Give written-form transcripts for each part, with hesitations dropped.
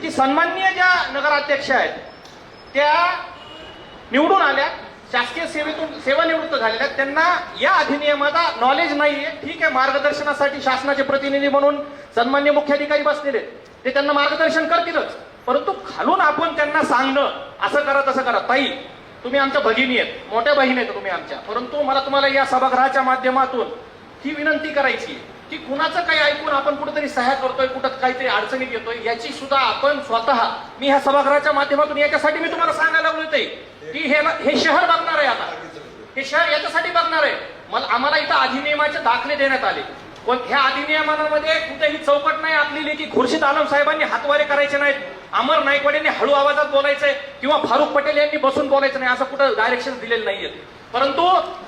की सन्माननीय ज्या नगराध्यक्ष आहेत त्या निवडून आल्या, शासकीय सेवेतून सेवानिवृत्त झालेल्या, त्यांना या अधिनियमाचा नॉलेज नाहीये. ठीक आहे, मार्गदर्शनासाठी शासनाचे प्रतिनिधी म्हणून सन्माननीय मुख्याधिकारी बसलेले, ते त्यांना मार्गदर्शन करतीलच. परंतु खालून आपण त्यांना सांगणं असं करा तसं करा. ताई, तुम्ही आमच्या भगिनी आहेत, मोठ्या बहिणी आहेत तुम्ही आमच्या. परंतु मला तुम्हाला या सभागृहाच्या माध्यमातून ही विनंती करायची की कुणाचं काही ऐकून आपण कुठेतरी सह्या करतोय, कुठं काहीतरी अडचणीत येतोय, याची सुद्धा आपण स्वतः, मी ह्या सभागृहाच्या माध्यमातून याच्यासाठी मी तुम्हाला सांगायला लागलो की हे शहर बघणार आहे. आता हे शहर याच्यासाठी बघणार आहे. आम्हाला इथं अधिनियमाचे दाखले देण्यात आले, पण ह्या अधिनियमामध्ये कुठेही चौकट नाही आखलेली की खुर्शीद आलम साहेबांनी हातवारे करायचे नाहीत, अमर नायकवाड यांनी हळू आवाजात बोलायचंय किंवा फारुख पटेल यांनी बसून बोलायचं नाही, असं कुठं डायरेक्शन दिलेले नाहीये. परंतु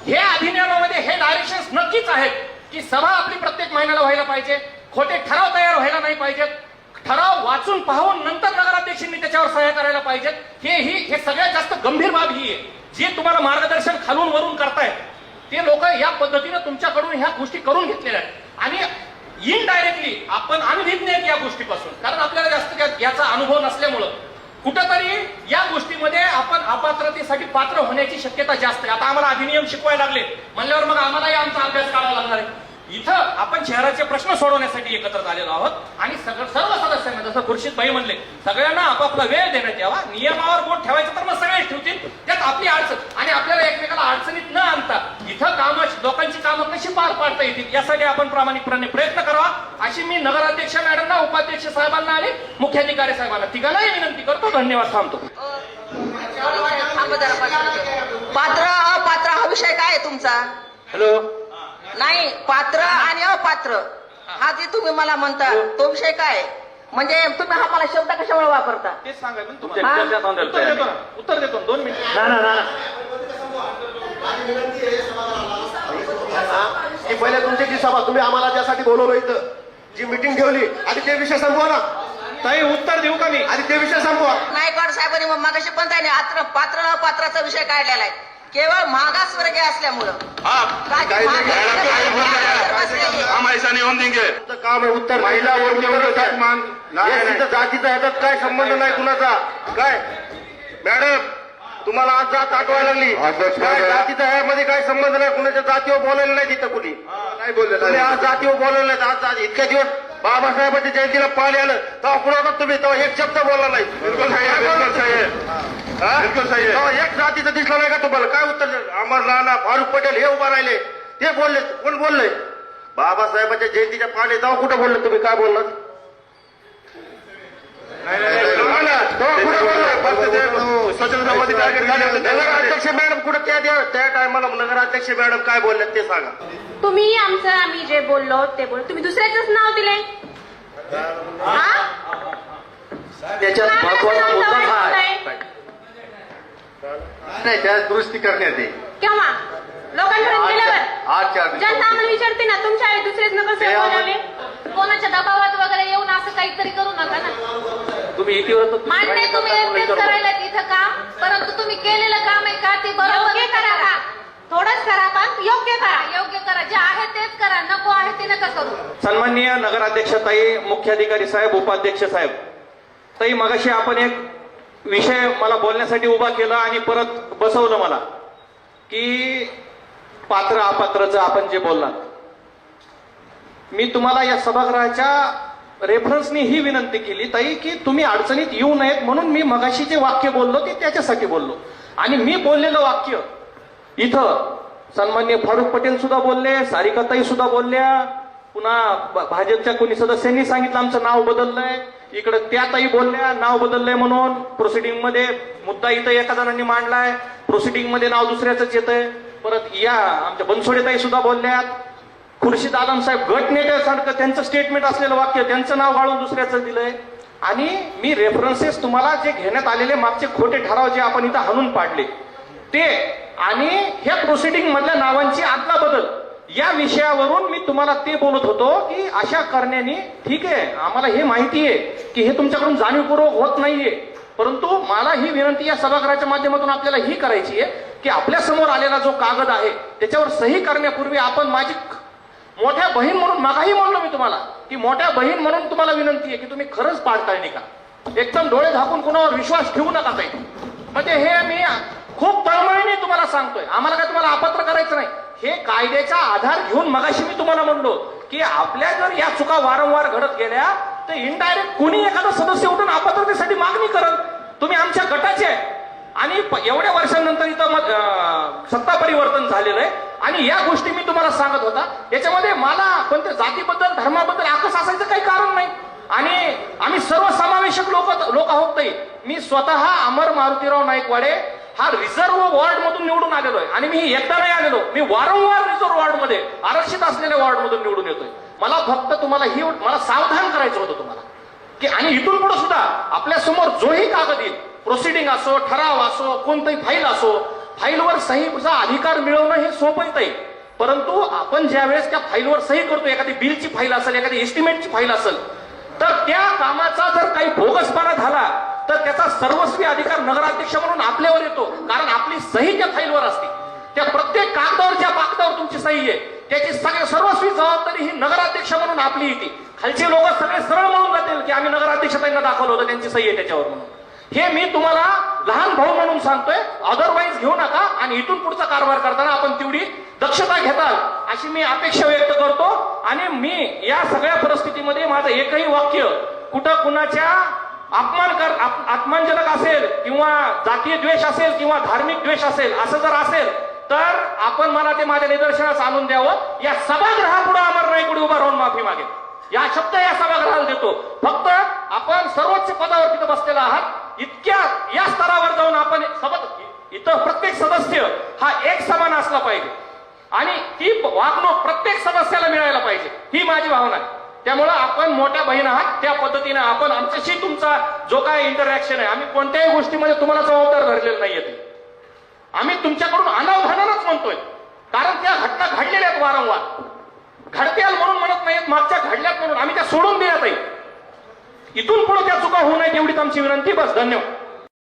हे अधिनियमामध्ये हे डायरेक्शन्स नक्कीच आहेत की सभा आपली प्रत्येक महिन्याला व्हायला पाहिजे, खोटे ठराव तयार व्हायला नाही पाहिजेत, ठराव वाचून पाहून नंतर नगराध्यक्षांनी त्याच्यावर सह्या करायला पाहिजेत. हे सगळ्यात जास्त गंभीर बाब ही आहे. जे तुम्हाला मार्गदर्शन खालून वरून करतायत ते लोक या पद्धतीने तुमच्याकडून ह्या गोष्टी करून घेतलेल्या आहेत आणि इनडायरेक्टली आपण अनभिज्ञ आहेत या गोष्टीपासून, कारण आपल्याला जास्त याचा अनुभव नसल्यामुळं कुठंतरी या गोष्टीमध्ये आपण अपात्रतेसाठी पात्र होण्याची शक्यता जास्त आहे. आता आम्हाला अधिनियम शिकवायला लागले म्हणल्यावर मग आम्हालाही आमचा अभ्यास करावा लागणार आहे. इथं आपण शहराचे प्रश्न सोडवण्यासाठी एकत्र झालेलो आहोत आणि सर्व सदस्यांना, जसं खुर्शीदभाई म्हणले, सगळ्यांना आपापला वेळ देण्यात यावा. नियमावर बोट ठेवायचं तर मग सगळेच ठेवतील, त्यात आपली अडचण आणि आपल्याला एकमेकाला अडचणीत न आणता इथं लोकांची कामं कशी पार पाडता येतील यासाठी आपण प्रामाणिकपणे प्रयत्न करावा, अशी मी नगराध्यक्ष मॅडमना, उपाध्यक्ष साहेबांना आणि मुख्याधिकारी साहेबांना तिघांनाही विनंती करतो. धन्यवाद. थांबतो. पात्र अपात्र हा विषय काय आहे तुमचा? हॅलो. नाही, पात्र आणि अपात्र हा जे तुम्ही मला म्हणता तो विषय काय? म्हणजे तुम्ही हा मला शब्द कशामुळे वापरता तेच सांगायचं ना तुम्हाला. उत्तर देतो 2 मिनिट. की पहिले तुमची जी सभा, तुम्ही आम्हाला ज्यासाठी बोलवलं इथं, जी मिटिंग ठेवली, आधी ते विषय संपवा ना. ताई, उत्तर देऊ का मी? आधी ते विषय संपवा. नायकवाड साहेबांनी मग मागाशी पण त्याने पात्र अपात्राचा विषय काढलेला आहे, केवळ मागासवर्गीय असल्यामुळं. हम ऐसा नहीं होने देंगे. काम आहे उत्तर. महिला जातीचा ह्याच्यात काय संबंध नाही कुणाचा. काय मॅडम, तुम्हाला आज जात आठवायला लागली, काय जातीचा ह्यामध्ये काय संबंध नाही. कुणाच्या जातीवर बोलायला नाही तिथं कुणी नाही बोलले. तुम्ही आज जातीवर बोलायला नाही. आज इतक्या दिवस बाबासाहेबांच्या जयंतीला पाणी आलं तेव्हा कुणा होता तुम्ही, तेव्हा एक शब्द बोलला नाही. बिल्कुल सही है, बिल्कुल सही है, बिल्कुल सही है. एक जातीचं दिसलं नाही का तुम्हाला? काय उत्तर? अमर नाना, फारुख पटेल हे उभा राहिले, ते बोलले. कोण बोलले? बाबासाहेबांच्या जयंतीच्या पाणी तेव्हा कुठं बोलले तुम्ही? काय बोललात? नगराध्यक्ष मॅडम कुठं त्या टायमाला नगराध्यक्ष मॅडम काय बोलले ते सांगा. तुम्ही आम्ही जे बोललो ते तुम्ही दुसऱ्याच नाव दिले. त्याच्यात महत्वाचा मुद्दा हा आहे नाही, त्या दुरुस्ती करण्यात येईल. केव्हा? लोकांपर्यंत गेल्यावर आज 4 दिवस जनता आम्हाला विचारते ना, तुमच्या आई दुसरेच नका बोलावे. कोणाच्या दबावात वगैरे येऊन असं काहीतरी करू नका ना. तुम्ही इतिवरच मान्य, तुम्ही एकटेच करायला तिथं का, परंतु तुम्ही केलेलं काम आहे का ते बरोबर करा का, थोडंच करा पण योग्य करा. योग्य करा, जे आहे तेच करा, नको आहे ते नका करू. सन्माननीय नगराध्यक्ष ताई, मुख्याधिकारी साहेब, उपाध्यक्ष साहेब, ताई मगाशी आपण एक विषय मला बोलण्यासाठी उभा केला आणि परत बसवलं मला की पात्र अपात्रचं आपण जे बोललात. मी तुम्हाला या सभागृहाच्या रेफरन्सनी ही विनंती केली ताई की तुम्ही अडचणीत येऊ नयेत म्हणून मी मगाशी जे वाक्य बोललो ते त्याच्यासाठी बोललो. आणि मी बोललेलं वाक्य इथं सन्माननीय फारुख पटेल सुद्धा बोलले, सारिकाताई सुद्धा बोलल्या, पुन्हा भाजपच्या कोणी सदस्यांनी सांगितलं आमचं नाव बदललंय, इकडे त्या ताई बोलल्या नाव बदललंय म्हणून. प्रोसिडिंग मध्ये मुद्दा इथं एका जणांनी मांडलाय, प्रोसिडिंग मध्ये नाव दुसऱ्याच येतंय. परत या आमच्या बनसोडे ताई सुद्धा बोलल्यात. खुर्शीद आलम साहेब गटनेत्यासारखं त्यांचं स्टेटमेंट असलेलं वाक्य त्यांचं नाव गाळून दुसऱ्याचं दिलंय. आणि मी रेफरन्सेस तुम्हाला जे घेण्यात आलेले मागचे खोटे ठराव जे आपण इथं हाणून पाडले ते आणि ह्या प्रोसिडिंग मधल्या नावांची आदला बदल या विषयावरून मी तुम्हाला ते बोलत होतो की अशा करण्याने ठीक आहे, आम्हाला हे माहिती आहे की हे तुमच्याकडून जाणीवपूर्वक होत नाहीये, परंतु मला ही विनंती या सभागृहाच्या माध्यमातून आपल्याला ही करायची आहे की आपल्या समोर आलेला जो कागद आहे त्याच्यावर सही करण्यापूर्वी आपण माझी मोठ्या बहीण म्हणून, मागाही म्हणलो मी तुम्हाला की मोठ्या बहीण म्हणून तुम्हाला विनंती आहे की तुम्ही खरंच पाडताळणी करा. एकदम डोळे झाकून कुणावर विश्वास ठेवू नका ताई. म्हणजे हे मी खूप तळमळीने तुम्हाला सांगतोय. आम्हाला काय तुम्हाला अपात्र करायचं नाही. हे कायद्याचा आधार घेऊन मगाशी मी तुम्हाला म्हणलो की आपल्या जर या चुका वारंवार घडत गेल्या तर इनडायरेक्ट कोणी एखादा सदस्य उठून अपात्रतेसाठी मागणी करत. तुम्ही आमच्या गटाचे आहे आणि एवढ्या वर्षांनंतर इथं सत्ता परिवर्तन झालेलं आहे आणि या गोष्टी मी तुम्हाला सांगत होता. याच्यामध्ये मला कोणत्या जातीबद्दल धर्माबद्दल आकस असायचं काही कारण नाही आणि आम्ही सर्वसमावेशक लोक आहोत ताई. मी स्वतः अमर मारुतीराव नाईकवाडे हा रिझर्व्ह वॉर्ड मधून निवडून आलेलो आहे आणि मी एकदा नाही आलेलो. मी वारंवार रिझर्व्ह वॉर्ड मध्ये आरक्षित असलेल्या वॉर्ड मधून निवडून येतोय. मला फक्त तुम्हाला मला सावधान करायचं होतं तुम्हाला की आणि इथून पुढे सुद्धा आपल्या समोर जोही कागद येईल, प्रोसिडिंग असो, ठराव असो, कोणतीही फाईल असो, फाईलवर सहीचा अधिकार मिळवणं हे सोपं आहे. परंतु आपण ज्या वेळेस त्या फाईलवर सही करतो, एखादी बिलची फाईल असेल, एखादी एस्टिमेटची फाईल असेल, तर त्या कामाचा जर काही बोगसपणा झाला तर त्याचा सर्वस्वी अधिकार नगराध्यक्ष म्हणून आपल्यावर येतो. कारण आपली सही त्या फाईलवर असते. त्या प्रत्येक कागदावर ज्या कागदावर तुमची सही आहे त्याची सर्वस्वी जबाबदारी ही नगराध्यक्ष म्हणून आपली येते. खालचे लोक सगळे सरळ म्हणून जातील की आम्ही नगराध्यक्ष त्यांना दाखवलं होतं, त्यांची सही आहे त्याच्यावर म्हणून. हे मी तुम्हाला लहान भाऊ म्हणून सांगतोय. अदरवाईज घेऊ नका आणि इथून पुढचा कारभार करताना आपण तेवढी दक्षता घेताल अशी मी अपेक्षा व्यक्त करतो. आणि मी या सगळ्या परिस्थितीमध्ये माझं एकही वाक्य कुठं कुणाच्या अपमानजनक असेल किंवा जातीय द्वेष असेल किंवा धार्मिक द्वेष असेल असं जर असेल तर आपण मला ते माझ्या निदर्शनास आणून द्यावं. या सभागृहापुढे अमर नाईकवाडे उभा राहून माफी मागेल. या शब्द या सभागृहाला देतो. फक्त आपण सर्वोच्च पदावर तिथं बसलेला आहात. इतक्या या स्तरावर जाऊन आपण इथं प्रत्येक सदस्य हा एक समान असला पाहिजे आणि ती वागणूक प्रत्येक सदस्याला मिळायला पाहिजे, ही माझी भावना आहे. त्यामुळं आपण मोठ्या बहीण आहात, त्या पद्धतीने आपण आमच्याशी तुमचा जो काय इंटरॅक्शन आहे, आम्ही कोणत्याही गोष्टीमध्ये तुम्हाला जबाबदार धरलेलं नाहीये. आम्ही तुमच्याकडून अनावधानानच म्हणतोय कारण त्या घटना घडलेल्या आहेत, वारंवार घडत्याल म्हणून म्हणत नाहीत, मागच्या घडल्यात म्हणून. आम्ही त्या सोडून देण्यात आहे. इथून पुढे त्या चुका होऊ नयेत एवढीच आमची विनंती. बस, धन्यवाद.